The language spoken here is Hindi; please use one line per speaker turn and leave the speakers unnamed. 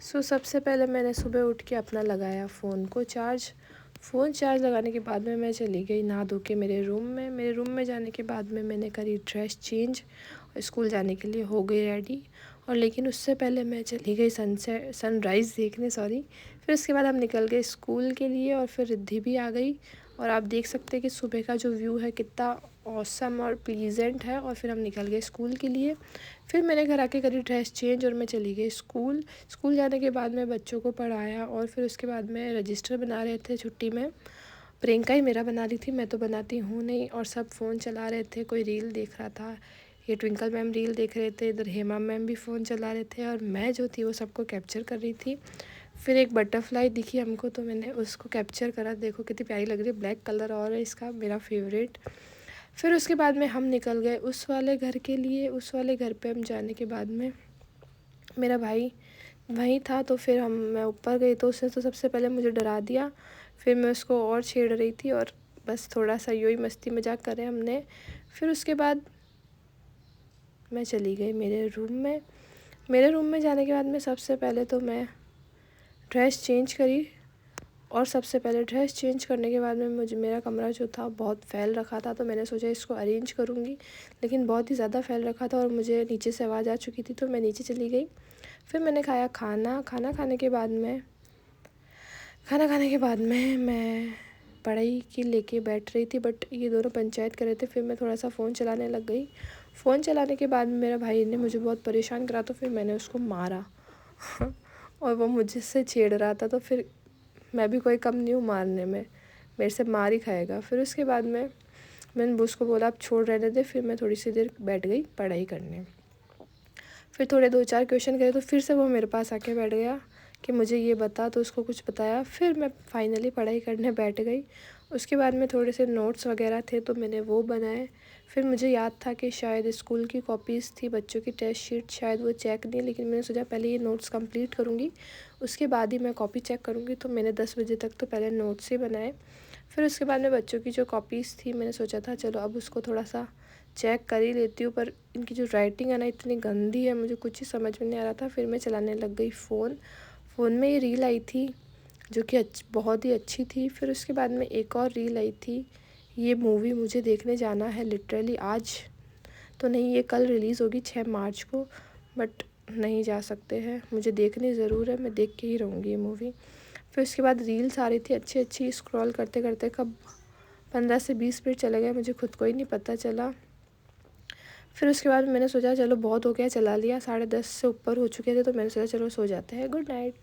सबसे पहले मैंने सुबह उठ के अपना लगाया फ़ोन को चार्ज। फ़ोन चार्ज लगाने के बाद में मैं चली गई नहा धो के मेरे रूम में जाने के बाद में मैंने करी ड्रेस चेंज और स्कूल जाने के लिए हो गई रेडी। और लेकिन उससे पहले मैं चली गई सनराइज़ देखने, सॉरी। फिर उसके बाद हम निकल गए स्कूल के लिए और फिर रिद्धि भी आ गई। और आप देख सकते हैं कि सुबह का जो व्यू है कितना ऑसम और प्लीजेंट है। और फिर हम निकल गए स्कूल के लिए। फिर मैंने घर आके करी ड्रेस चेंज और मैं चली गई स्कूल। स्कूल जाने के बाद मैं बच्चों को पढ़ाया और फिर उसके बाद में रजिस्टर बना रहे थे छुट्टी में। प्रियंका ही मेरा बना रही थी, मैं तो बनाती हूँ नहीं। और सब फ़ोन चला रहे थे, कोई रील देख रहा था, ये ट्विंकल मैम रील देख रहे थे, इधर हेमा मैम भी फ़ोन चला रहे थे और मैं जो थी वो सबको कैप्चर कर रही थी। फिर एक बटरफ्लाई दिखी हमको तो मैंने उसको कैप्चर करा, देखो कितनी प्यारी लग रही है, ब्लैक कलर और है इसका, मेरा फेवरेट। फिर उसके बाद में हम निकल गए उस वाले घर के लिए। उस वाले घर पे हम जाने के बाद में मेरा भाई वहीं था तो फिर मैं ऊपर गई तो उसने तो सबसे पहले मुझे डरा दिया। फिर मैं उसको और छेड़ रही थी और बस थोड़ा सा यूँ ही मस्ती मजाक करे हमने। फिर उसके बाद मैं चली गई मेरे रूम में। मेरे रूम में जाने के बाद में सबसे पहले तो मैं ड्रेस चेंज करी। और सबसे पहले ड्रेस चेंज करने के बाद में मेरा कमरा जो था बहुत फैल रखा था तो मैंने सोचा इसको अरेंज करूँगी, लेकिन बहुत ही ज़्यादा फैल रखा था और मुझे नीचे से आवाज़ आ चुकी थी तो मैं नीचे चली गई। फिर मैंने खाया खाना खाने के बाद में मैं पढ़ाई की लेके बैठ रही थी, बट ये दोनों पंचायत कर रहे थे। फिर मैं थोड़ा सा फ़ोन चलाने लग गई। फ़ोन चलाने के बाद मेरा भाई ने मुझे बहुत परेशान करा तो फिर मैंने उसको मारा और वो मुझसे छेड़ रहा था तो फिर मैं भी कोई कम नहीं हूँ मारने में, मेरे से मार ही खाएगा। फिर उसके बाद मैंने उसको बोला आप छोड़ रहने दे। फिर मैं थोड़ी सी देर बैठ गई पढ़ाई करने। फिर थोड़े 2-4 क्वेश्चन करे तो फिर से वो मेरे पास आके बैठ गया कि मुझे ये बता, तो उसको कुछ बताया। फिर मैं फाइनली पढ़ाई करने बैठ गई। उसके बाद में थोड़े से नोट्स वगैरह थे तो मैंने वो बनाए। फिर मुझे याद था कि शायद स्कूल की कॉपीज़ थी, बच्चों की टेस्ट शीट, शायद वो चेक नहीं, लेकिन मैंने सोचा पहले ये नोट्स कंप्लीट करूँगी उसके बाद ही मैं कॉपी चेक करूँगी। तो मैंने 10 बजे तक तो पहले नोट्स ही बनाए। फिर उसके बाद में बच्चों की जो कॉपीज़ थी मैंने सोचा था चलो अब उसको थोड़ा सा चेक कर ही लेती हूँ, पर इनकी जो राइटिंग है ना इतनी गंदी है, मुझे कुछ ही समझ में नहीं आ रहा था। फिर मैं चलाने लग गई फ़ोन में ये रील आई थी जो कि बहुत ही अच्छी थी। फिर उसके बाद में एक और रील आई थी, ये मूवी मुझे देखने जाना है लिटरली, आज तो नहीं, ये कल रिलीज़ होगी 6 मार्च को, बट नहीं जा सकते हैं, मुझे देखनी ज़रूर है, मैं देख के ही रहूँगी ये मूवी। फिर उसके बाद रील्स आ रही थी अच्छी अच्छी, स्क्रॉल करते करते कब 15 से 20 मिनट चले गए मुझे खुद को ही नहीं पता चला। फिर उसके बाद मैंने सोचा चलो बहुत हो गया, चला लिया, 10:30 से ऊपर हो चुके थे तो मैंने सोचा चलो सो जाते हैं, गुड नाइट।